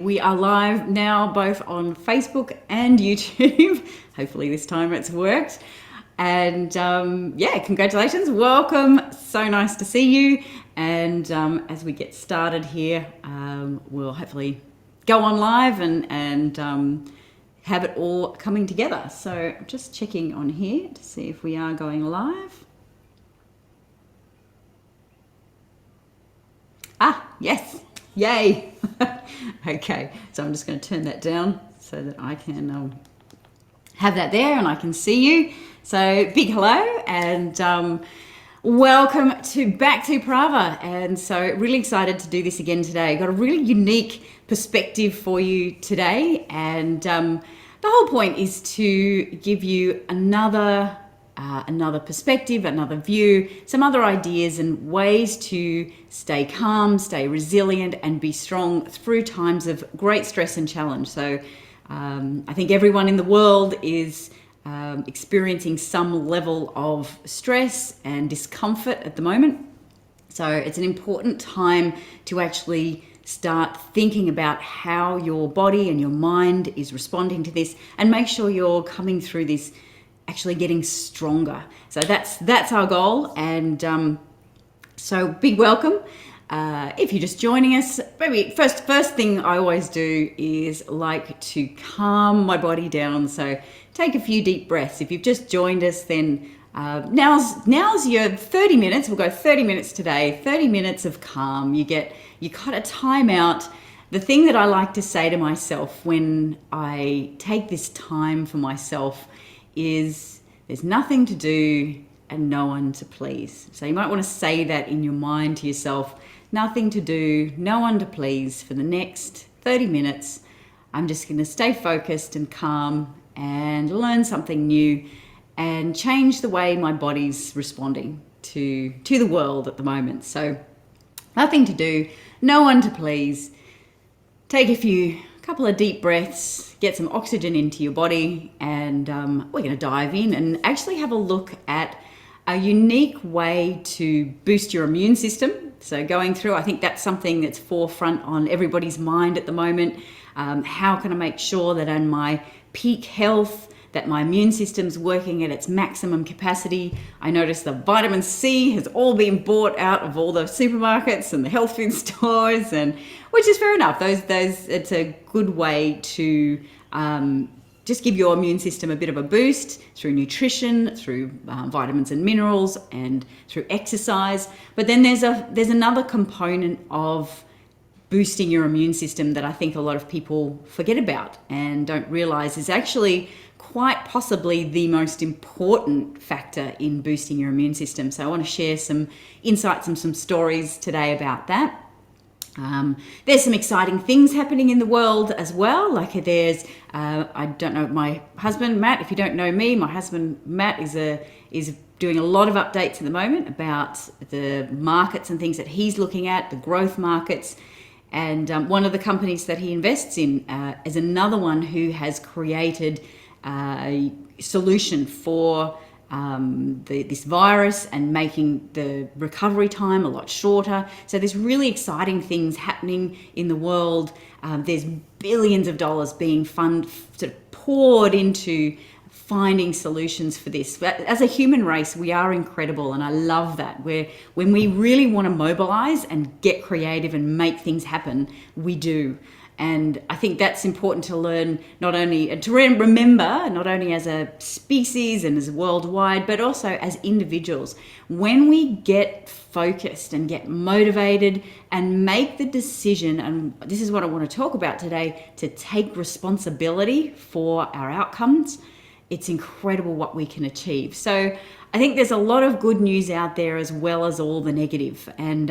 We are live now both on Facebook and YouTube. Hopefully this time it's worked. And yeah, congratulations, welcome. So nice to see you. And as we get started here, we'll hopefully go on live and have it all coming together. So just checking on here to see if we are going live. Ah, yes. Yay. Okay, so I'm just going to turn that down so that I can have that there and I can see you. So big hello and welcome back to PRAVA. And so really excited to do this again today. Got a really unique perspective for you today, and the whole point is to give you another perspective, another view, some other ideas and ways to stay calm, stay resilient and be strong through times of great stress and challenge. So I think everyone in the world is experiencing some level of stress and discomfort at the moment. So it's an important time to actually start thinking about how your body and your mind is responding to this, and make sure you're coming through this actually getting stronger. So that's our goal. And so big welcome. If you're just joining us, maybe first thing I always do is like to calm my body down. So take a few deep breaths. If you've just joined us, then now's your 30 minutes. We'll go 30 minutes today, 30 minutes of calm. You kind of time out. The thing that I like to say to myself when I take this time for myself is there's nothing to do and no one to please. So you might want to say that in your mind to yourself. Nothing to do, no one to please for the next 30 minutes. I'm just going to stay focused and calm and learn something new and change the way my body's responding to the world at the moment. So nothing to do, no one to please. Take a couple of deep breaths, get some oxygen into your body, and we're going to dive in and actually have a look at a unique way to boost your immune system. So going through, I think that's something that's forefront on everybody's mind at the moment. How can I make sure that in my peak health, that my immune system's working at its maximum capacity? I noticed the vitamin C has all been bought out of all the supermarkets and the health food stores, and which is fair enough. Those it's a good way to just give your immune system a bit of a boost through nutrition, through vitamins and minerals, and through exercise. But then there's another component of boosting your immune system that I think a lot of people forget about and don't realize is actually quite possibly the most important factor in boosting your immune system. So I want to share some insights and some stories today about that. There's some exciting things happening in the world as well. Like there's, I don't know, my husband, Matt, if you don't know me, my husband, Matt, is doing a lot of updates at the moment about the markets and things that he's looking at, the growth markets. And one of the companies that he invests in is another one who has created a solution for this virus and making the recovery time a lot shorter. So there's really exciting things happening in the world. There's billions of dollars being sort of poured into finding solutions for this. But as a human race, we are incredible, and I love that. When we really want to mobilize and get creative and make things happen, we do. And I think that's important to learn, remember, not only as a species and as worldwide, but also as individuals. When we get focused and get motivated and make the decision, and this is what I want to talk about today, to take responsibility for our outcomes, it's incredible what we can achieve. So I think there's a lot of good news out there as well as all the negative. And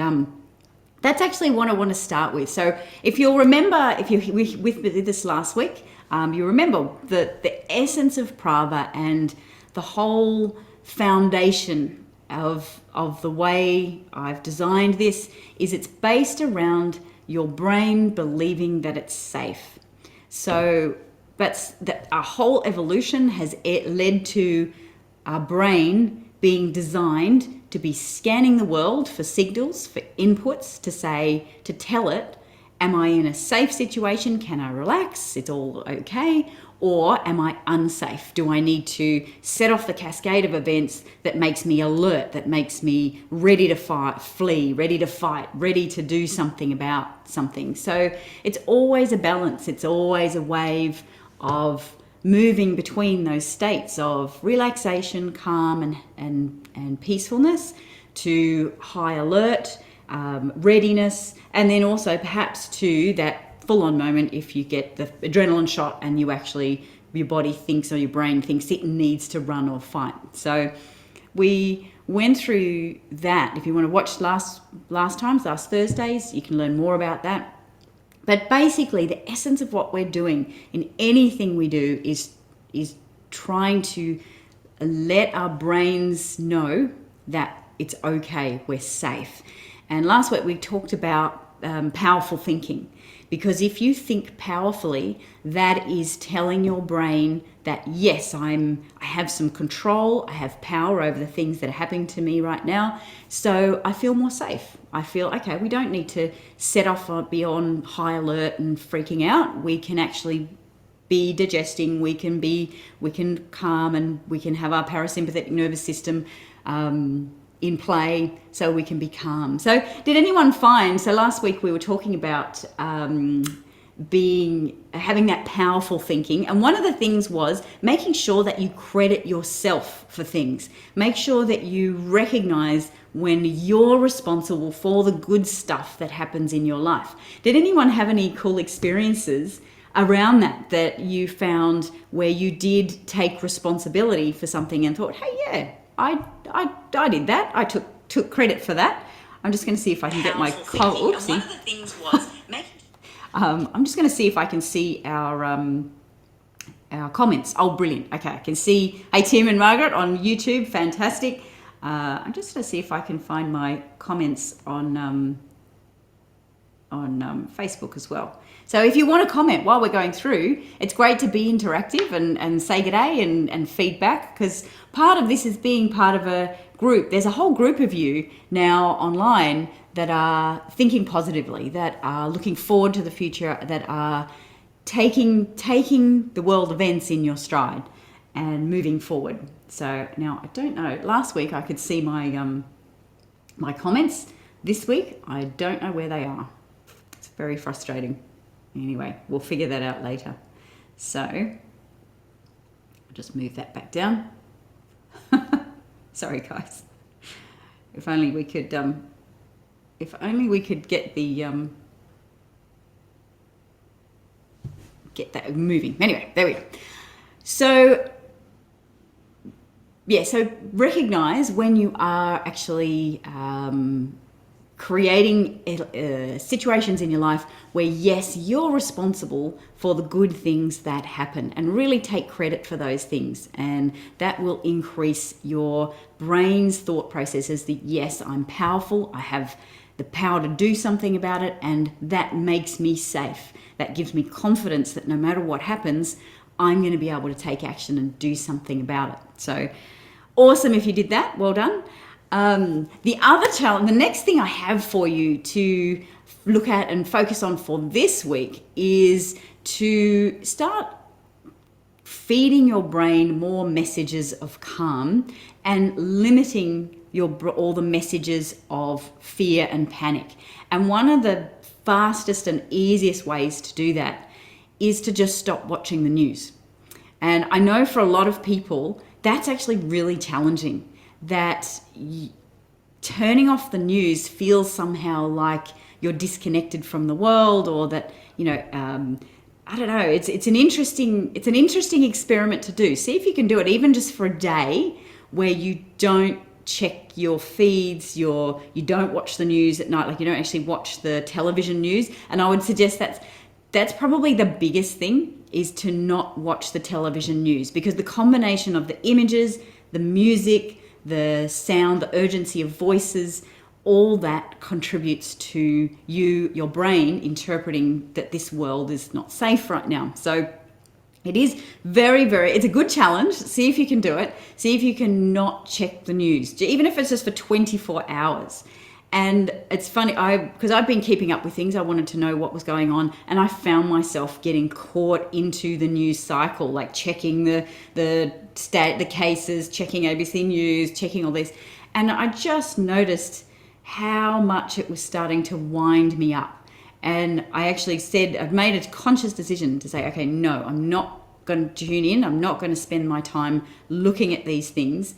that's actually what I want to start with. So if you'll remember, if you're with this last week, you remember the essence of PRAVA and the whole foundation of the way I've designed this is it's based around your brain believing that it's safe. So that our whole evolution has led to our brain being designed to be scanning the world for signals, for inputs, to tell it Am I in a safe situation? Can I relax? It's all okay. Or am I unsafe? Do I need to set off the cascade of events that makes me alert, that makes me ready to fight, flee, ready to fight, ready to do something about something? So it's always a balance. It's always a wave of moving between those states of relaxation, calm, and peacefulness to high alert, readiness, and then also perhaps to that full-on moment if you get the adrenaline shot and you actually, your body thinks or your brain thinks it needs to run or fight. So we went through that. If you want to watch last Thursdays, you can learn more about that. But basically, the essence of what we're doing in anything we do is trying to let our brains know that it's okay, we're safe. And last week we talked about powerful thinking. Because if you think powerfully, that is telling your brain that yes, I have some control, I have power over the things that are happening to me right now, so I feel more safe. I feel, okay, we don't need to set off or be on high alert and freaking out. We can actually be digesting, we can calm, and we can have our parasympathetic nervous system in play so we can be calm. So did anyone find, so last week we were talking about having that powerful thinking, and one of the things was making sure that you credit yourself for things. Make sure that you recognize when you're responsible for the good stuff that happens in your life. Did anyone have any cool experiences around that you found where you did take responsibility for something and thought, hey, yeah, I did that. I took credit for that. I'm just going to see if I can get my oopsie. One of the things was I'm just going to see if I can see our comments. Oh, brilliant. Okay, I can see. Hey, Tim and Margaret on YouTube. Fantastic. I'm just going to see if I can find my comments on Facebook as well. So if you want to comment while we're going through, it's great to be interactive and say g'day and feedback, because part of this is being part of a group. There's a whole group of you now online that are thinking positively, that are looking forward to the future, that are taking the world events in your stride and moving forward. So now I don't know. Last week I could see my my comments. This week I don't know where they are. It's very frustrating. Anyway, we'll figure that out later. So I'll just move that back down. Sorry, guys. If only we could get the get that moving. Anyway, there we go. So yeah, so recognize when you are actually creating situations in your life where, yes, you're responsible for the good things that happen, and really take credit for those things. And that will increase your brain's thought processes that, yes, I'm powerful, I have the power to do something about it, and that makes me safe. That gives me confidence that no matter what happens, I'm going to be able to take action and do something about it. So awesome if you did that. Well done. The other challenge, the next thing I have for you to look at and focus on for this week is to start feeding your brain more messages of calm and limiting all the messages of fear and panic. And one of the fastest and easiest ways to do that is to just stop watching the news. And I know for a lot of people, that's actually really challenging. That turning off the news feels somehow like you're disconnected from the world, or that, you know, I don't know. It's an interesting experiment to do. See if you can do it, even just for a day, where you don't check your feeds, you don't watch the news at night, like you don't actually watch the television news. And I would suggest that's probably the biggest thing, is to not watch the television news, because the combination of the images, the music, the sound, the urgency of voices, all that contributes to your brain interpreting that this world is not safe right now. So it is it's a good challenge. See if you can do it. See if you can not check the news, even if it's just for 24 hours. And it's funny, because I've been keeping up with things, I wanted to know what was going on, and I found myself getting caught into the news cycle, like checking the cases, checking ABC News, checking all this, and I just noticed how much it was starting to wind me up. And I actually said, I've made a conscious decision to say, okay, no, I'm not going to tune in. I'm not going to spend my time looking at these things.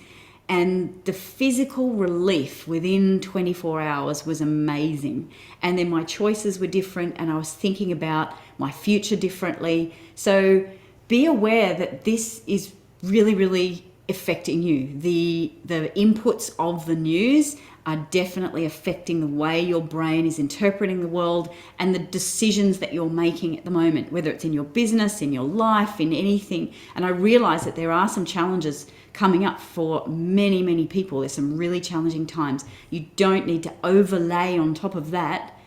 And the physical relief within 24 hours was amazing. And then my choices were different, and I was thinking about my future differently. So be aware that this is really, really affecting you. The inputs of the news are definitely affecting the way your brain is interpreting the world and the decisions that you're making at the moment, whether it's in your business, in your life, in anything. And I realize that there are some challenges coming up for many, many people. There's some really challenging times. You don't need to overlay on top of that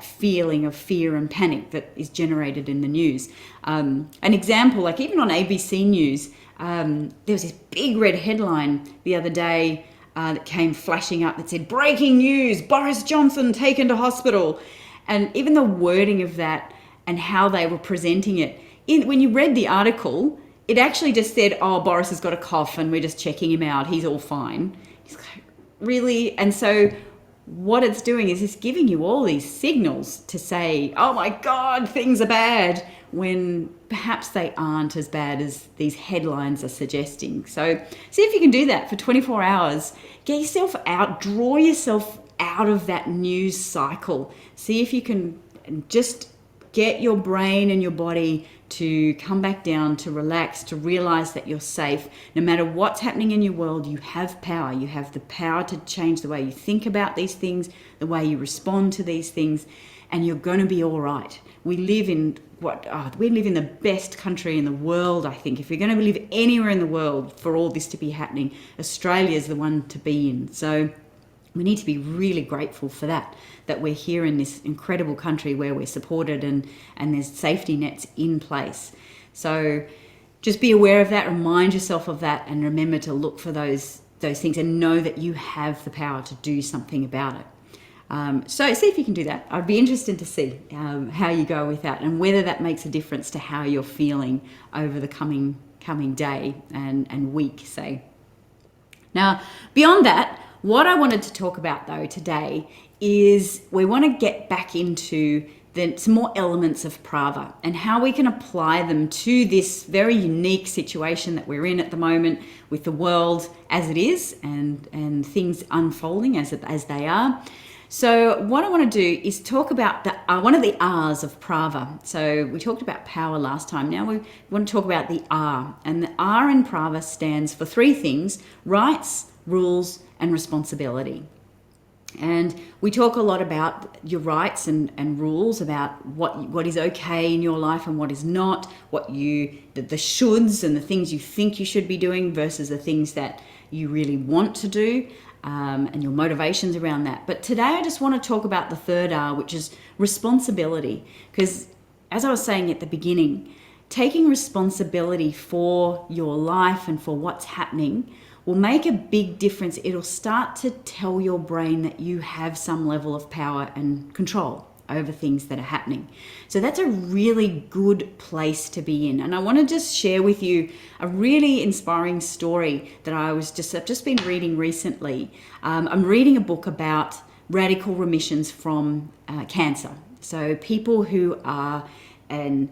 feeling of fear and panic that is generated in the news. An example, like even on ABC News, there was this big red headline the other day that came flashing up that said, "Breaking news, Boris Johnson taken to hospital." And even the wording of that and how they were presenting it, when you read the article, it actually just said, "Oh, Boris has got a cough and we're just checking him out. He's all fine." He's like, really? And so what it's doing is it's giving you all these signals to say, "Oh my God, things are bad," when perhaps they aren't as bad as these headlines are suggesting. So see if you can do that for 24 hours. Get yourself out, draw yourself out of that news cycle. See if you can just get your brain and your body to come back down, to relax, to realize that you're safe. No matter what's happening in your world, you have power. You have the power to change the way you think about these things, the way you respond to these things, and you're going to be all right. We live in the best country in the world, I think. If you're going to live anywhere in the world for all this to be happening, Australia is the one to be in. So we need to be really grateful for that we're here in this incredible country where we're supported and there's safety nets in place. So just be aware of that, remind yourself of that, and remember to look for those things and know that you have the power to do something about it. So see if you can do that. I'd be interested to see how you go with that and whether that makes a difference to how you're feeling over the coming day and week, say. Now, beyond that, what I wanted to talk about though today is we want to get back into some more elements of PRAVA and how we can apply them to this very unique situation that we're in at the moment with the world as it is and things unfolding as they are. So what I want to do is talk about one of the R's of PRAVA. So we talked about power last time. Now we want to talk about the R. And the R in PRAVA stands for three things: rights, rules, and responsibility. And we talk a lot about your rights and rules, about what is okay in your life and what is not, the shoulds and the things you think you should be doing versus the things that you really want to do, and your motivations around that. But today I just want to talk about the third R, which is responsibility. Because as I was saying at the beginning, taking responsibility for your life and for what's happening will make a big difference. It'll start to tell your brain that you have some level of power and control over things that are happening. So that's a really good place to be in. And I want to just share with you a really inspiring story that I've just been reading recently. I'm reading a book about radical remissions from cancer. So people who are in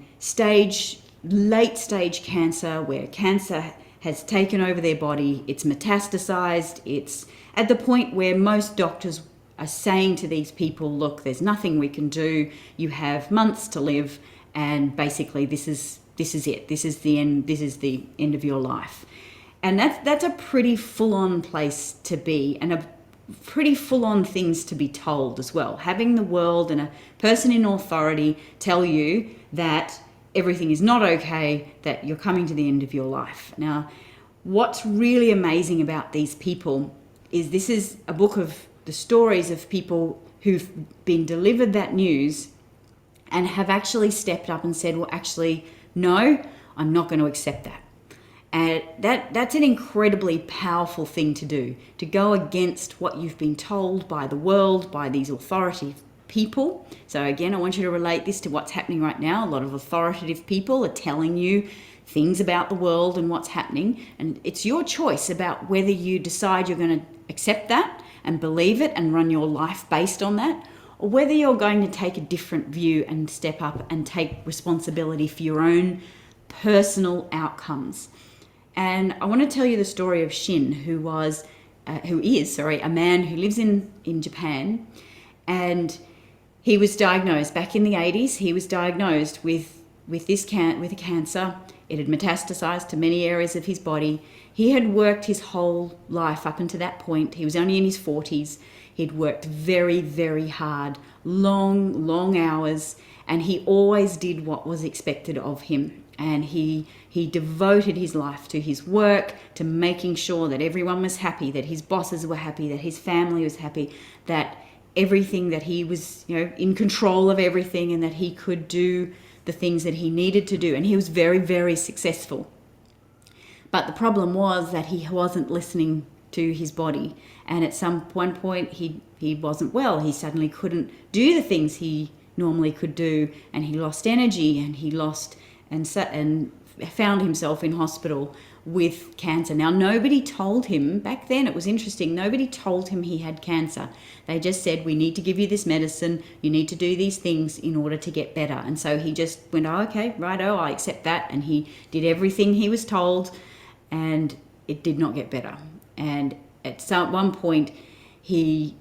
late stage cancer, where cancer has taken over their body, it's metastasized, it's at the point where most doctors are saying to these people, look, there's nothing we can do, you have months to live, and basically this is it, this is the end of your life. And that's a pretty full-on place to be, and a pretty full-on things to be told as well. Having the world and a person in authority tell you that everything is not okay, that you're coming to the end of your life. Now, what's really amazing about these people is this is a book of the stories of people who've been delivered that news and have actually stepped up and said, well, actually, no, I'm not going to accept that. And that's an incredibly powerful thing to do, to go against what you've been told by the world, by these authoritative people. So again, I want you to relate this to what's happening right now. A lot of authoritative people are telling you things about the world and what's happening, and it's your choice about whether you decide you're going to accept that and believe it and run your life based on that, or whether you're going to take a different view and step up and take responsibility for your own personal outcomes. And I want to tell you the story of Shin, who is a man who lives in Japan, and he was diagnosed back in the 80s. He was diagnosed with a cancer. It had metastasized to many areas of his body. He had worked his whole life up until that point. He was only in his 40s. He'd worked very, very hard, long hours, and he always did what was expected of him. And he devoted his life to his work, to making sure that everyone was happy, that his bosses were happy, that his family was happy, that everything, that he was, in control of everything, and that he could do the things that he needed to do. And he was very, very successful. But the problem was that he wasn't listening to his body. And at one point he wasn't well. He suddenly couldn't do the things he normally could do, and he lost energy, and he lost and found himself in hospital with cancer. Now, nobody told him, back then it was interesting, nobody told him he had cancer. They just said, we need to give you this medicine, you need to do these things in order to get better. And so he just went, oh, okay, righto, I accept that. And he did everything he was told, and it did not get better. And at one point,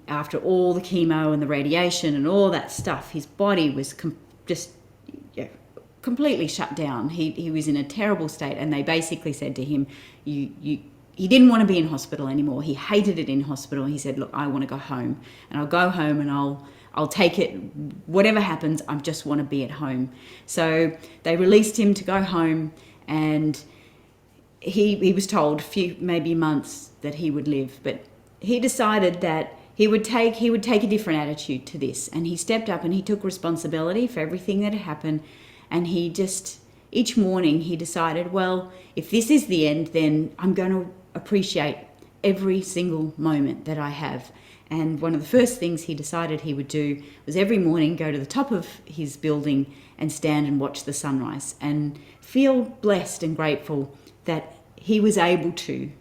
after all the chemo and the radiation and all that stuff, his body was completely shut down. He was in a terrible state, and they basically said to him, he didn't want to be in hospital anymore. He hated it in hospital. He said, look, I want to go home, and I'll go home and I'll take it. Whatever happens, I just want to be at home. So they released him to go home, and he was told a few, maybe months, that he would live. But he decided that he would take a different attitude to this, and he stepped up and he took responsibility for everything that had happened. And each morning he decided, well, if this is the end, then I'm going to appreciate every single moment that I have. And one of the first things he decided he would do was every morning go to the top of his building and stand and watch the sunrise, and feel blessed and grateful that he was able to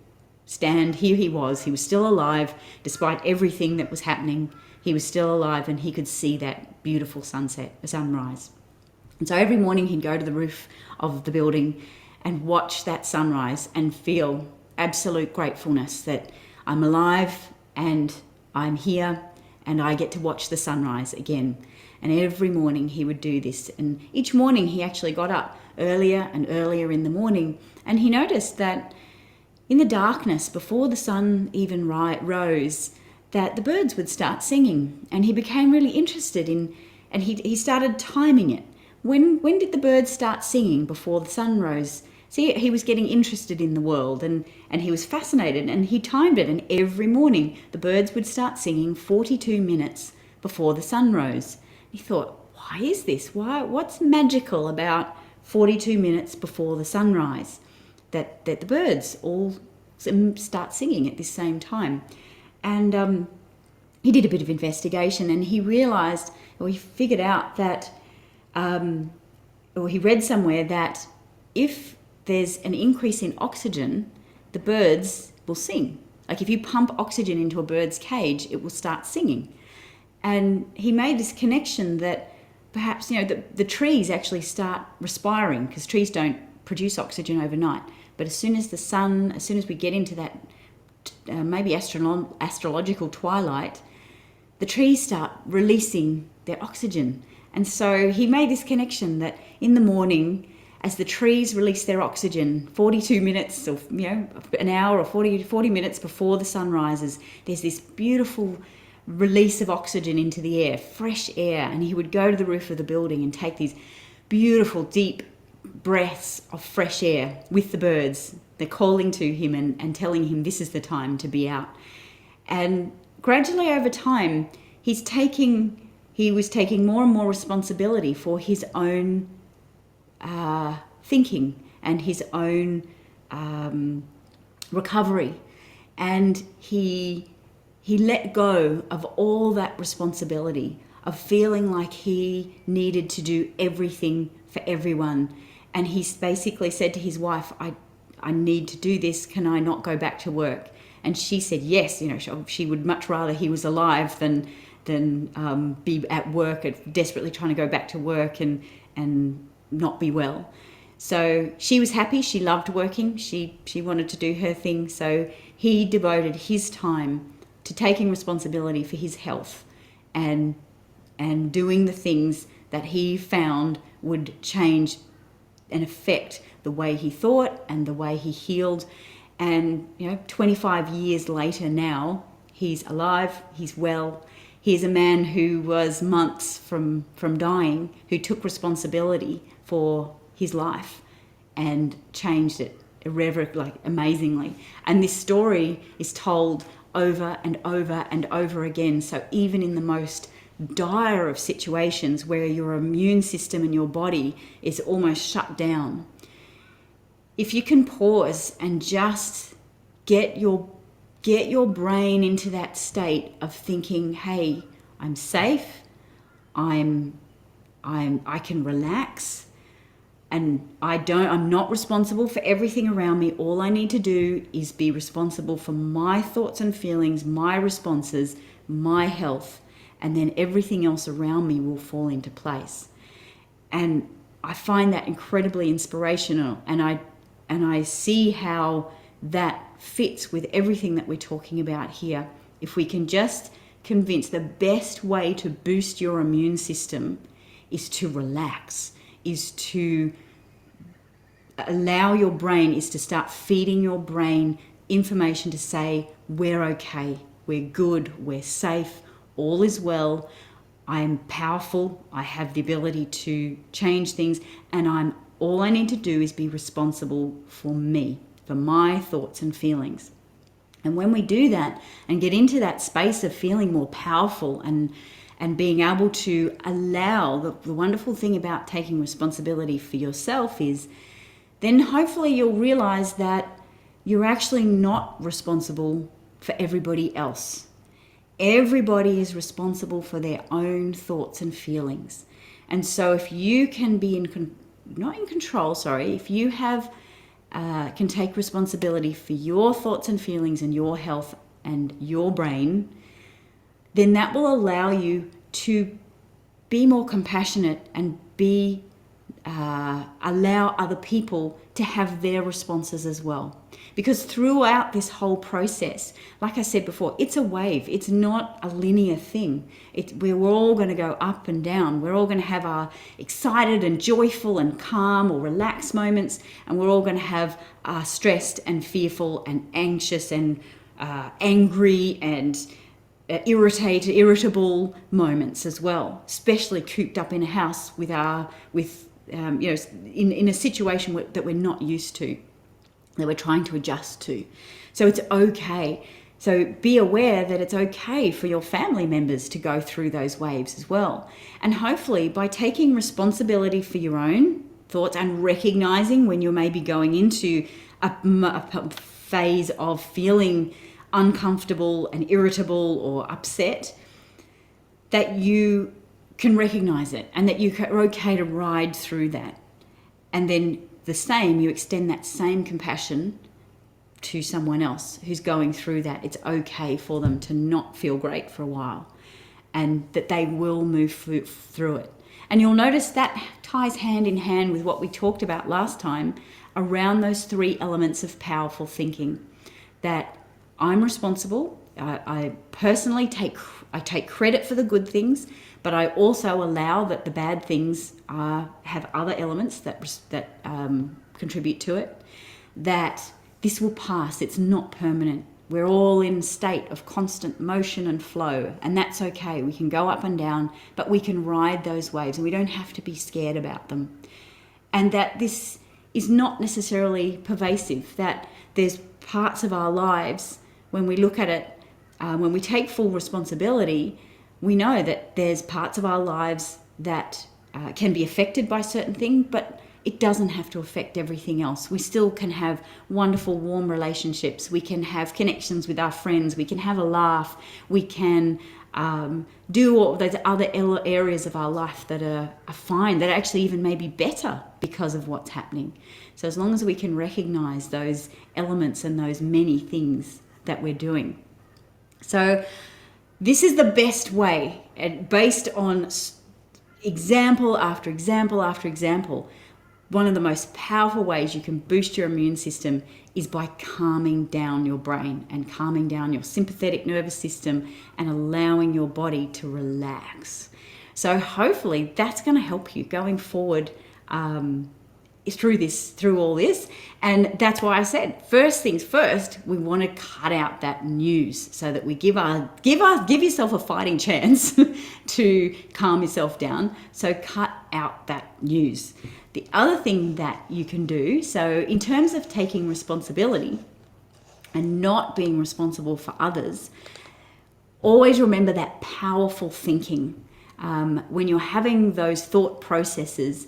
stand. Here he was still alive despite everything that was happening. He was still alive, and he could see that beautiful sunrise. And so every morning he'd go to the roof of the building and watch that sunrise and feel absolute gratefulness that I'm alive and I'm here and I get to watch the sunrise again. And every morning he would do this. And each morning he actually got up earlier and earlier in the morning, and he noticed that in the darkness, before the sun even rose, that the birds would start singing. And he became really interested and he started timing it. When did the birds start singing before the sun rose? See, he was getting interested in the world, and he was fascinated, and he timed it. And every morning the birds would start singing 42 minutes before the sun rose. He thought, why is this? What's magical about 42 minutes before the sunrise? That the birds all start singing at the same time. And he did a bit of investigation, and he realized, or he figured out that or he read somewhere that if there's an increase in oxygen, the birds will sing. Like if you pump oxygen into a bird's cage, it will start singing. And he made this connection that perhaps, the trees actually start respiring, because trees don't produce oxygen overnight. But as soon as we get into that maybe astrological twilight, the trees start releasing their oxygen. And so he made this connection that in the morning, as the trees release their oxygen, 42 minutes or an hour or 40 minutes before the sun rises, there's this beautiful release of oxygen into the air, fresh air. And he would go to the roof of the building and take these beautiful, deep breaths of fresh air with the birds. They're calling to him and telling him this is the time to be out. And gradually over time, he was taking more and more responsibility for his own thinking and his own recovery, and he let go of all that responsibility of feeling like he needed to do everything for everyone. And he basically said to his wife, I need to do this. Can I not go back to work? And she said yes. She would much rather he was alive than be at work, desperately trying to go back to work and not be well. So she was happy. She loved working. She wanted to do her thing. So he devoted his time to taking responsibility for his health and doing the things that he found would change and affect the way he thought and the way he healed. And 25 years later now, he's alive, he's well. He's a man who was months from dying, who took responsibility for his life and changed it amazingly. And this story is told over and over and over again. So even in the most dire of situations where your immune system and your body is almost shut down, if you can pause and just get your brain into that state of thinking, hey, I'm safe, I can relax, and I'm not responsible for everything around me. All I need to do is be responsible for my thoughts and feelings, my responses, my health, and then everything else around me will fall into place. And I find that incredibly inspirational, and I see how that fits with everything that we're talking about here. If we can just convince the best way to boost your immune system is to relax, is to allow your brain, is to start feeding your brain information to say, we're okay, we're good, we're safe, all is well, I'm powerful, I have the ability to change things, and all I need to do is be responsible for me, for my thoughts and feelings. And when we do that and get into that space of feeling more powerful and being able to allow, the wonderful thing about taking responsibility for yourself is then hopefully you'll realize that you're actually not responsible for everybody else. Everybody is responsible for their own thoughts and feelings. And so if you can be if you can take responsibility for your thoughts and feelings and your health and your brain, then that will allow you to be more compassionate and allow other people to have their responses as well. Because throughout this whole process, like I said before, it's a wave. It's not a linear thing. We're all going to go up and down. We're all going to have our excited and joyful and calm or relaxed moments, and we're all going to have our stressed and fearful and anxious and angry and irritable moments as well, especially cooped up in a house in a situation that we're not used to, that we're trying to adjust to. So it's okay. So be aware that it's okay for your family members to go through those waves as well. And hopefully by taking responsibility for your own thoughts and recognizing when you may be going into a phase of feeling uncomfortable and irritable or upset, that you can recognize it and that you're okay to ride through that. And then you extend that same compassion to someone else who's going through that. It's okay for them to not feel great for a while, and that they will move through it. And you'll notice that ties hand in hand with what we talked about last time around those 3 elements of powerful thinking. That I'm responsible. I personally take credit for the good things, but I also allow that the bad things have other elements that contribute to it. That this will pass. It's not permanent. We're all in a state of constant motion and flow, and that's okay. We can go up and down, but we can ride those waves, and we don't have to be scared about them. And that this is not necessarily pervasive. That there's parts of our lives, when we look at it, when we take full responsibility, we know that there's parts of our lives that can be affected by certain things, but it doesn't have to affect everything else. We still can have wonderful, warm relationships. We can have connections with our friends. We can have a laugh. We can do all those other areas of our life that are fine, that actually even may be better because of what's happening. So as long as we can recognize those elements and those many things that we're doing. So this is the best way, and based on example after example after example, one of the most powerful ways you can boost your immune system is by calming down your brain and calming down your sympathetic nervous system and allowing your body to relax. So hopefully that's going to help you going forward through all this. And that's why I said, first things first, we want to cut out that news so that we give yourself a fighting chance to calm yourself down. So cut out that news. The other thing that you can do, so in terms of taking responsibility and not being responsible for others, always remember that powerful thinking. When you're having those thought processes,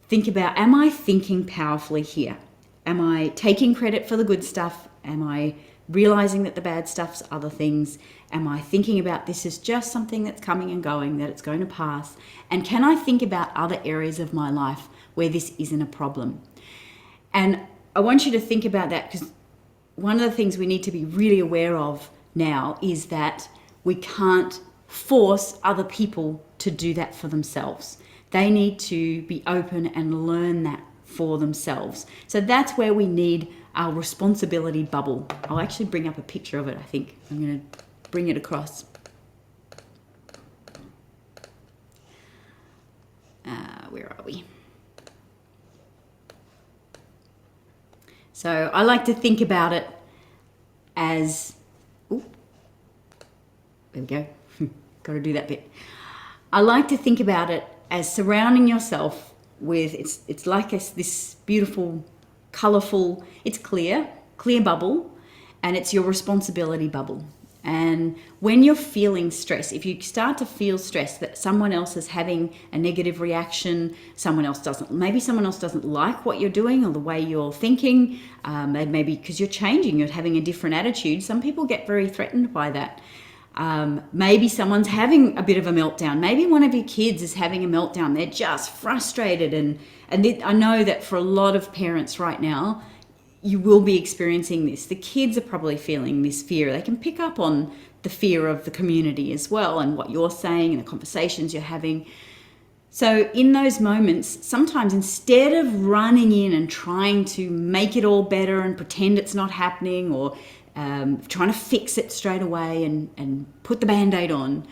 think about, am I thinking powerfully here? Am I taking credit for the good stuff? Am I realizing that the bad stuff's other things? Am I thinking about this is just something that's coming and going, that it's going to pass? And can I think about other areas of my life where this isn't a problem? And I want you to think about that, because one of the things we need to be really aware of now is that we can't force other people to do that for themselves. They need to be open and learn that for themselves. So that's where we need our responsibility bubble. I'll actually bring up a picture of it, I think. I'm going to bring it across. Where are we? So I like to think about it as, there we go. Got to do that bit. I like to think about it as surrounding yourself with, it's like this beautiful, colourful, it's clear bubble, and it's your responsibility bubble. And when you're feeling stress, if you start to feel stress that someone else is having a negative reaction, maybe someone else doesn't like what you're doing or the way you're thinking, maybe because you're changing, you're having a different attitude. Some people get very threatened by that. Maybe someone's having a bit of a meltdown. Maybe one of your kids is having a meltdown. They're just frustrated. And I know that for a lot of parents right now, you will be experiencing this. The kids are probably feeling this fear. They can pick up on the fear of the community as well, and what you're saying and the conversations you're having. So in those moments, sometimes instead of running in and trying to make it all better and pretend it's not happening, or trying to fix it straight away and put the Band-Aid on,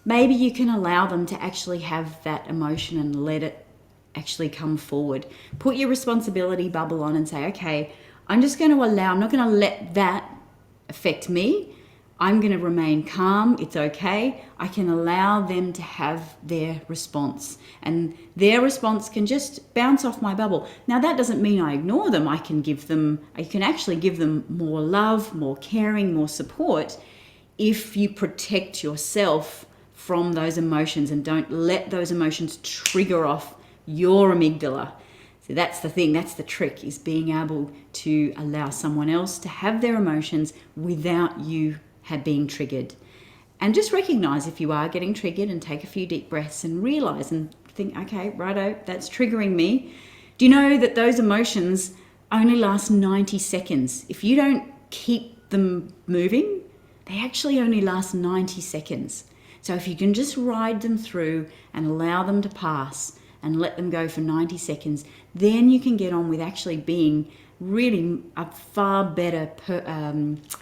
maybe you can allow them to actually have that emotion and let it actually come forward. Put your responsibility bubble on and say, okay, I'm not going to let that affect me. I'm going to remain calm. It's okay. I can allow them to have their response, and their response can just bounce off my bubble. Now, that doesn't mean I ignore them. I can actually give them more love, more caring, more support if you protect yourself from those emotions and don't let those emotions trigger off your amygdala. So that's the thing, that's the trick, is being able to allow someone else to have their emotions without you being triggered. And just recognize if you are getting triggered, and take a few deep breaths and realize and think, okay, righto, that's triggering me. Do you know that those emotions only last 90 seconds? If you don't keep them moving, they actually only last 90 seconds. So if you can just ride them through and allow them to pass and let them go for 90 seconds, then you can get on with actually being really a far better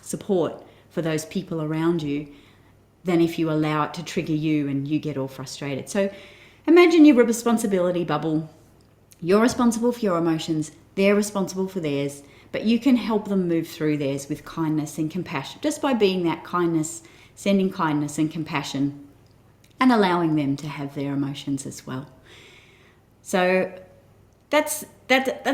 support for those people around you than if you allow it to trigger you and you get all frustrated. So imagine your responsibility bubble. You're responsible for your emotions, they're responsible for theirs, but you can help them move through theirs with kindness and compassion, just by being that kindness, sending kindness and compassion, and allowing them to have their emotions as well. So that's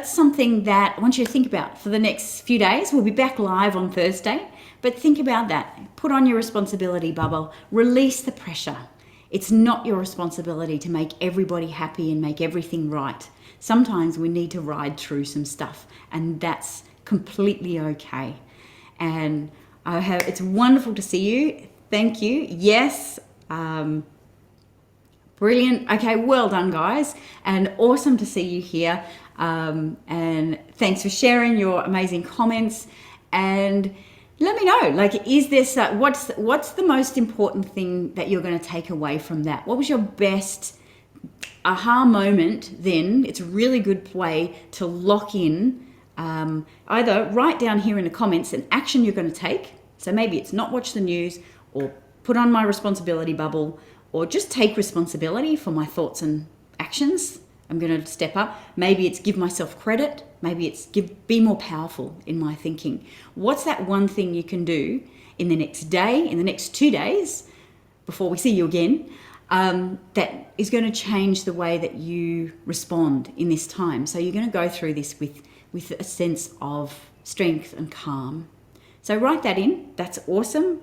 something that I want you to think about for the next few days. We'll be back live on Thursday, but think about that. Put on your responsibility bubble, release the pressure. It's not your responsibility to make everybody happy and make everything right. Sometimes we need to ride through some stuff, and that's completely okay. And it's wonderful to see you. Thank you. Yes. Brilliant. Okay, well done, guys. And awesome to see you here. And thanks for sharing your amazing comments. And let me know, like, is this, what's the most important thing that you're going to take away from that? What was your best aha moment then? It's a really good way to lock in, either write down here in the comments an action you're going to take. So maybe it's not watch the news, or put on my responsibility bubble, or just take responsibility for my thoughts and actions. I'm going to step up. Maybe it's give myself credit. Maybe it's be more powerful in my thinking. What's that one thing you can do in the next day, in the next 2 days, before we see you again, that is going to change the way that you respond in this time? So you're going to go through this with a sense of strength and calm. So write that in. That's awesome.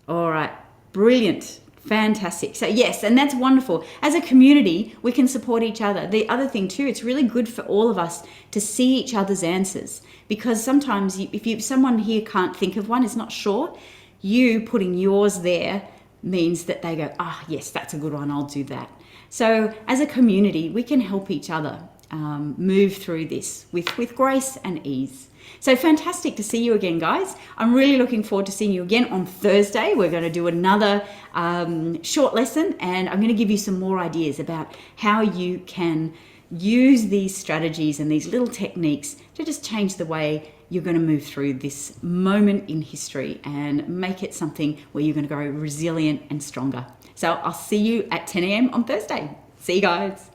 All right, brilliant. Fantastic. So yes, and that's wonderful. As a community, we can support each other. The other thing too, it's really good for all of us to see each other's answers, because sometimes if someone here can't think of one, is not sure, you putting yours there means that they go, yes, that's a good one, I'll do that. So as a community, we can help each other move through this with grace and ease. So fantastic to see you again, guys. I'm really looking forward to seeing you again on Thursday. We're going to do another short lesson, and I'm going to give you some more ideas about how you can use these strategies and these little techniques to just change the way you're going to move through this moment in history and make it something where you're going to grow resilient and stronger. So I'll see you at 10 a.m. on Thursday. See you guys.